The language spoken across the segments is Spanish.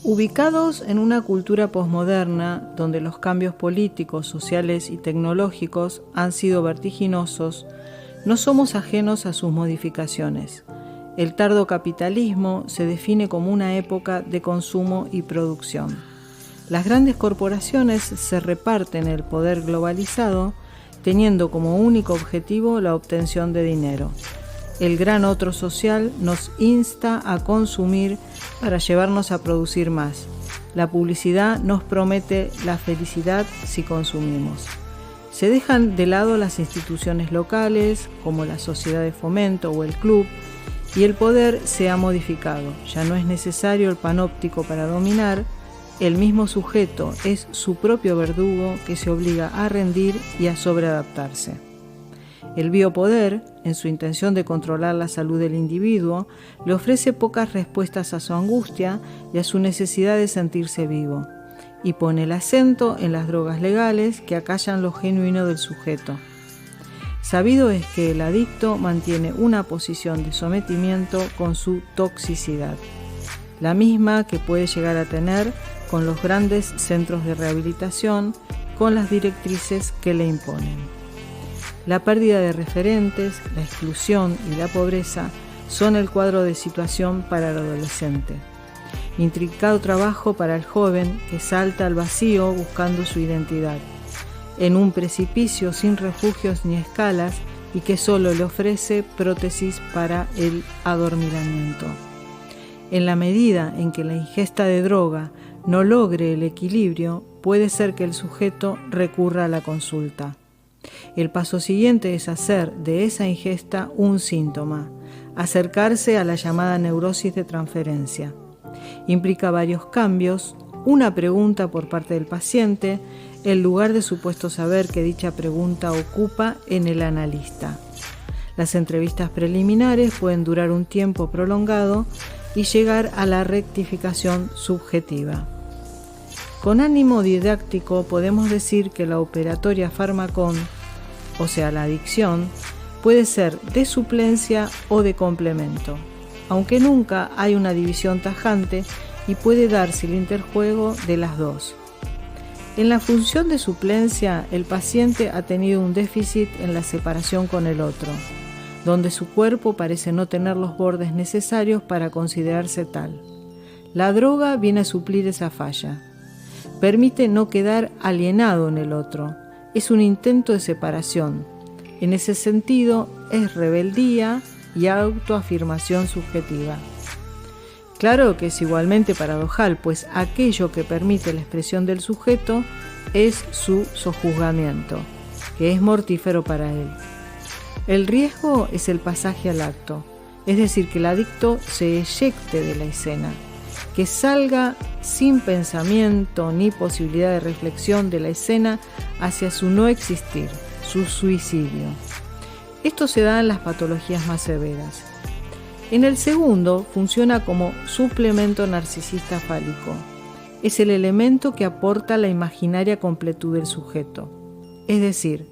Ubicados en una cultura posmoderna donde los cambios políticos, sociales y tecnológicos han sido vertiginosos, no somos ajenos a sus modificaciones. El tardo capitalismo se define como una época de consumo y producción. Las grandes corporaciones se reparten el poder globalizado, teniendo como único objetivo la obtención de dinero. El gran otro social nos insta a consumir para llevarnos a producir más. La publicidad nos promete la felicidad si consumimos. Se dejan de lado las instituciones locales, como la sociedad de fomento o el club, y el poder se ha modificado. Ya no es necesario el panóptico para dominar. El mismo sujeto es su propio verdugo que se obliga a rendir y a sobreadaptarse. El biopoder, en su intención de controlar la salud del individuo, le ofrece pocas respuestas a su angustia y a su necesidad de sentirse vivo, y pone el acento en las drogas legales que acallan lo genuino del sujeto. Sabido es que el adicto mantiene una posición de sometimiento con su toxicidad, la misma que puede llegar a tener con los grandes centros de rehabilitación, con las directrices que le imponen. La pérdida de referentes, la exclusión y la pobreza son el cuadro de situación para el adolescente. Intrincado trabajo para el joven que salta al vacío buscando su identidad, en un precipicio sin refugios ni escalas y que solo le ofrece prótesis para el adormilamiento. En la medida en que la ingesta de droga no logre el equilibrio, puede ser que el sujeto recurra a la consulta. El paso siguiente es hacer de esa ingesta un síntoma, acercarse a la llamada neurosis de transferencia. Implica varios cambios, una pregunta por parte del paciente, el lugar de supuesto saber que dicha pregunta ocupa en el analista. Las entrevistas preliminares pueden durar un tiempo prolongado y llegar a la rectificación subjetiva. Con ánimo didáctico podemos decir que la operatoria Pharmacon, o sea la adicción, puede ser de suplencia o de complemento, aunque nunca hay una división tajante y puede darse el interjuego de las dos. En la función de suplencia, el paciente ha tenido un déficit en la separación con el otro, donde su cuerpo parece no tener los bordes necesarios para considerarse tal. La droga viene a suplir esa falla. Permite no quedar alienado en el otro. Es un intento de separación. En ese sentido, es rebeldía y autoafirmación subjetiva. Claro que es igualmente paradojal, pues aquello que permite la expresión del sujeto es su sojuzgamiento, que es mortífero para él. El riesgo es el pasaje al acto, es decir, que el adicto se eyecte de la escena, que salga sin pensamiento ni posibilidad de reflexión de la escena hacia su no existir, su suicidio. Esto se da en las patologías más severas. En el segundo, funciona como suplemento narcisista fálico. Es el elemento que aporta la imaginaria completud del sujeto. Es decir,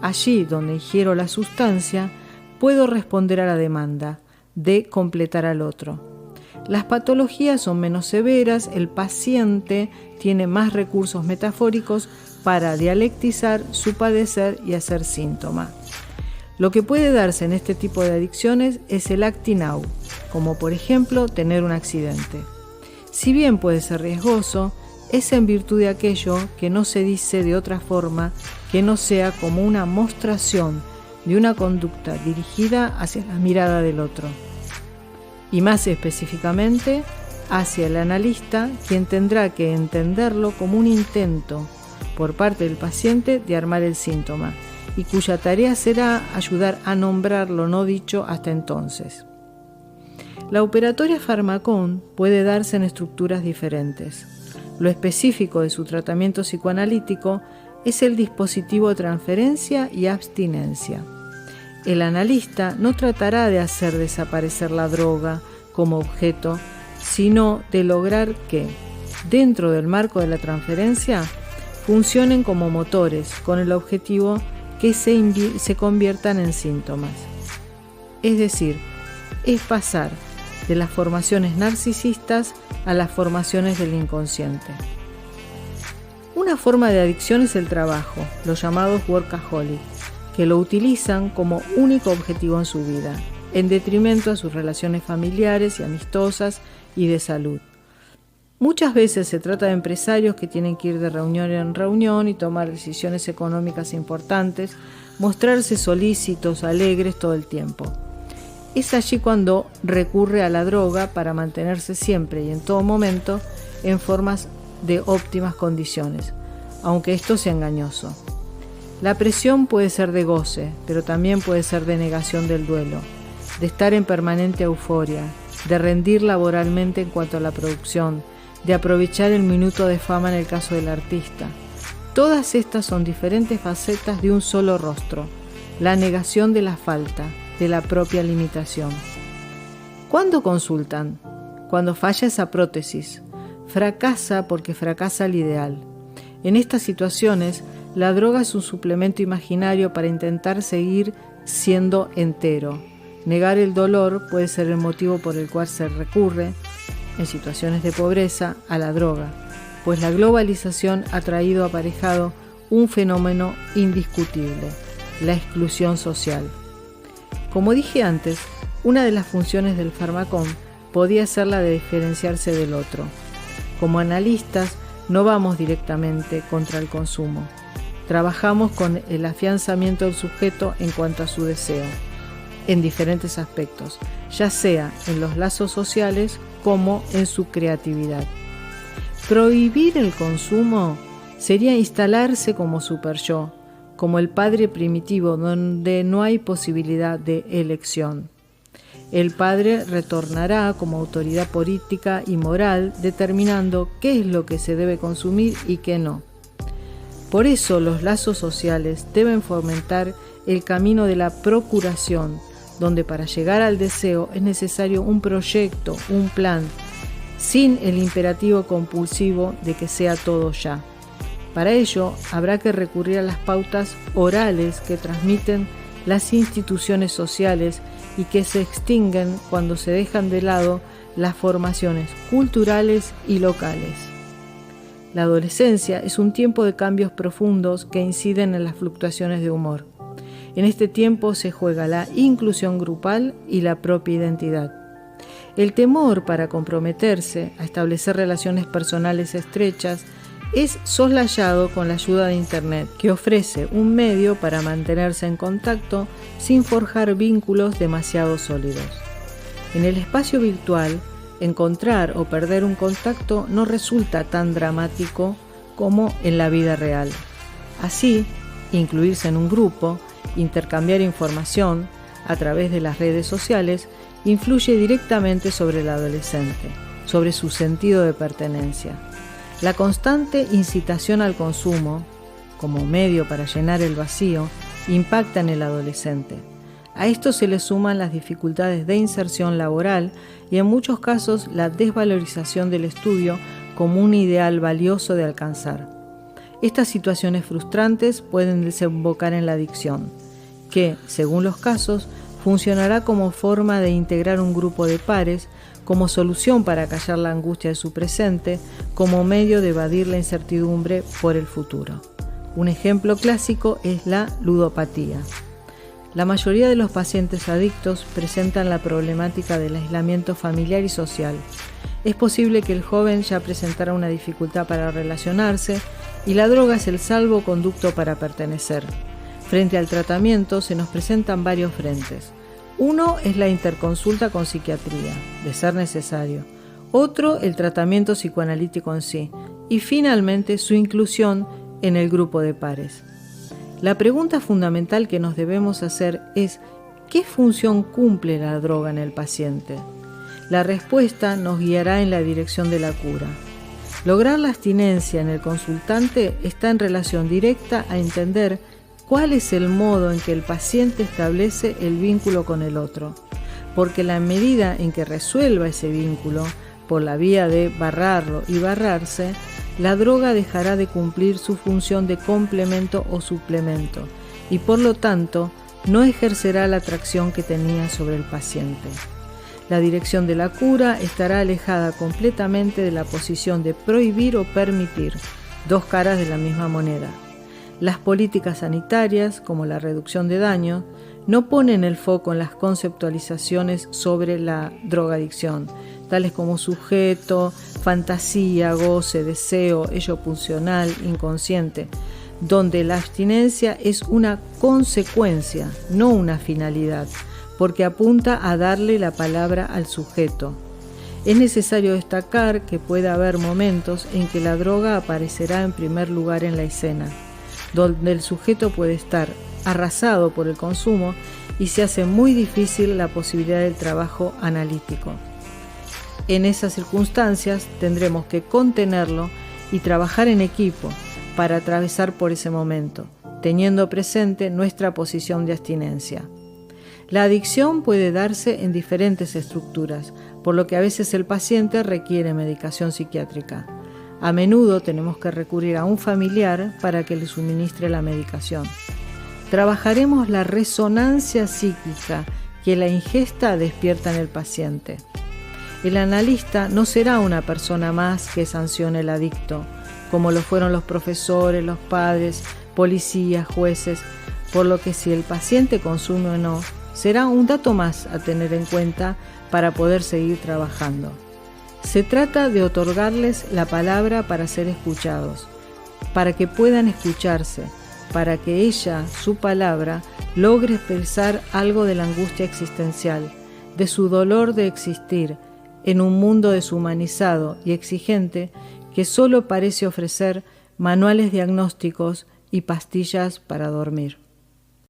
allí donde ingiero la sustancia, puedo responder a la demanda de completar al otro. Las patologías son menos severas, el paciente tiene más recursos metafóricos para dialectizar su padecer y hacer síntoma. Lo que puede darse en este tipo de adicciones es el acting out, como por ejemplo tener un accidente. Si bien puede ser riesgoso, es en virtud de aquello que no se dice de otra forma que no sea como una mostración de una conducta dirigida hacia la mirada del otro. Y más específicamente, hacia el analista, quien tendrá que entenderlo como un intento por parte del paciente de armar el síntoma, y cuya tarea será ayudar a nombrar lo no dicho hasta entonces. La operatoria Pharmacon puede darse en estructuras diferentes. Lo específico de su tratamiento psicoanalítico es el dispositivo de transferencia y abstinencia. El analista no tratará de hacer desaparecer la droga como objeto, sino de lograr que, dentro del marco de la transferencia, funcionen como motores con el objetivo que se conviertan en síntomas. Es decir, es pasar de las formaciones narcisistas a las formaciones del inconsciente. Una forma de adicción es el trabajo, los llamados workaholics, que lo utilizan como único objetivo en su vida, en detrimento a sus relaciones familiares y amistosas y de salud. Muchas veces se trata de empresarios que tienen que ir de reunión en reunión y tomar decisiones económicas importantes, mostrarse solícitos, alegres todo el tiempo. Es allí cuando recurre a la droga para mantenerse siempre y en todo momento en formas de óptimas condiciones, aunque esto sea engañoso. La presión puede ser de goce, pero también puede ser de negación del duelo, de estar en permanente euforia, de rendir laboralmente en cuanto a la producción, de aprovechar el minuto de fama en el caso del artista. Todas estas son diferentes facetas de un solo rostro, la negación de la falta, de la propia limitación. ¿Cuándo consultan? Cuando falla esa prótesis. Fracasa porque fracasa el ideal. En estas situaciones, la droga es un suplemento imaginario para intentar seguir siendo entero. Negar el dolor puede ser el motivo por el cual se recurre, en situaciones de pobreza, a la droga, pues la globalización ha traído aparejado un fenómeno indiscutible, la exclusión social. Como dije antes, una de las funciones del fármaco podía ser la de diferenciarse del otro. Como analistas, no vamos directamente contra el consumo. Trabajamos con el afianzamiento del sujeto en cuanto a su deseo, en diferentes aspectos, ya sea en los lazos sociales como en su creatividad. Prohibir el consumo sería instalarse como superyo, como el padre primitivo donde no hay posibilidad de elección. El padre retornará como autoridad política y moral, determinando qué es lo que se debe consumir y qué no. Por eso los lazos sociales deben fomentar el camino de la procuración, donde para llegar al deseo es necesario un proyecto, un plan, sin el imperativo compulsivo de que sea todo ya. Para ello habrá que recurrir a las pautas orales que transmiten las instituciones sociales y que se extinguen cuando se dejan de lado las formaciones culturales y locales. La adolescencia es un tiempo de cambios profundos que inciden en las fluctuaciones de humor. En este tiempo se juega la inclusión grupal y la propia identidad. El temor para comprometerse a establecer relaciones personales estrechas es soslayado con la ayuda de Internet, que ofrece un medio para mantenerse en contacto sin forjar vínculos demasiado sólidos. En el espacio virtual, encontrar o perder un contacto no resulta tan dramático como en la vida real. Así, incluirse en un grupo, intercambiar información a través de las redes sociales, influye directamente sobre el adolescente, sobre su sentido de pertenencia. La constante incitación al consumo, como medio para llenar el vacío, impacta en el adolescente. A esto se le suman las dificultades de inserción laboral y en muchos casos la desvalorización del estudio como un ideal valioso de alcanzar. Estas situaciones frustrantes pueden desembocar en la adicción, que, según los casos, funcionará como forma de integrar un grupo de pares, como solución para callar la angustia de su presente, como medio de evadir la incertidumbre por el futuro. Un ejemplo clásico es la ludopatía. La mayoría de los pacientes adictos presentan la problemática del aislamiento familiar y social. Es posible que el joven ya presentara una dificultad para relacionarse y la droga es el salvoconducto para pertenecer. Frente al tratamiento se nos presentan varios frentes. Uno es la interconsulta con psiquiatría, de ser necesario. Otro, el tratamiento psicoanalítico en sí. Y finalmente, su inclusión en el grupo de pares. La pregunta fundamental que nos debemos hacer es: ¿qué función cumple la droga en el paciente? La respuesta nos guiará en la dirección de la cura. Lograr la abstinencia en el consultante está en relación directa a entender cuál es el modo en que el paciente establece el vínculo con el otro, porque la medida en que resuelva ese vínculo, por la vía de barrarlo y barrarse, la droga dejará de cumplir su función de complemento o suplemento y por lo tanto no ejercerá la atracción que tenía sobre el paciente. La dirección de la cura estará alejada completamente de la posición de prohibir o permitir, dos caras de la misma moneda. Las políticas sanitarias, como la reducción de daños, no ponen el foco en las conceptualizaciones sobre la drogadicción, tales como sujeto, fantasía, goce, deseo, ello pulsional, inconsciente, donde la abstinencia es una consecuencia, no una finalidad, porque apunta a darle la palabra al sujeto. Es necesario destacar que puede haber momentos en que la droga aparecerá en primer lugar en la escena, donde el sujeto puede estar arrasado por el consumo y se hace muy difícil la posibilidad del trabajo analítico. En esas circunstancias tendremos que contenerlo y trabajar en equipo para atravesar por ese momento, teniendo presente nuestra posición de abstinencia. La adicción puede darse en diferentes estructuras, por lo que a veces el paciente requiere medicación psiquiátrica. A menudo tenemos que recurrir a un familiar para que le suministre la medicación. Trabajaremos la resonancia psíquica que la ingesta despierta en el paciente. El analista no será una persona más que sancione al adicto, como lo fueron los profesores, los padres, policías, jueces, por lo que si el paciente consume o no, será un dato más a tener en cuenta para poder seguir trabajando. Se trata de otorgarles la palabra para ser escuchados, para que puedan escucharse, para que ella, su palabra, logre expresar algo de la angustia existencial, de su dolor de existir, en un mundo deshumanizado y exigente que solo parece ofrecer manuales diagnósticos y pastillas para dormir.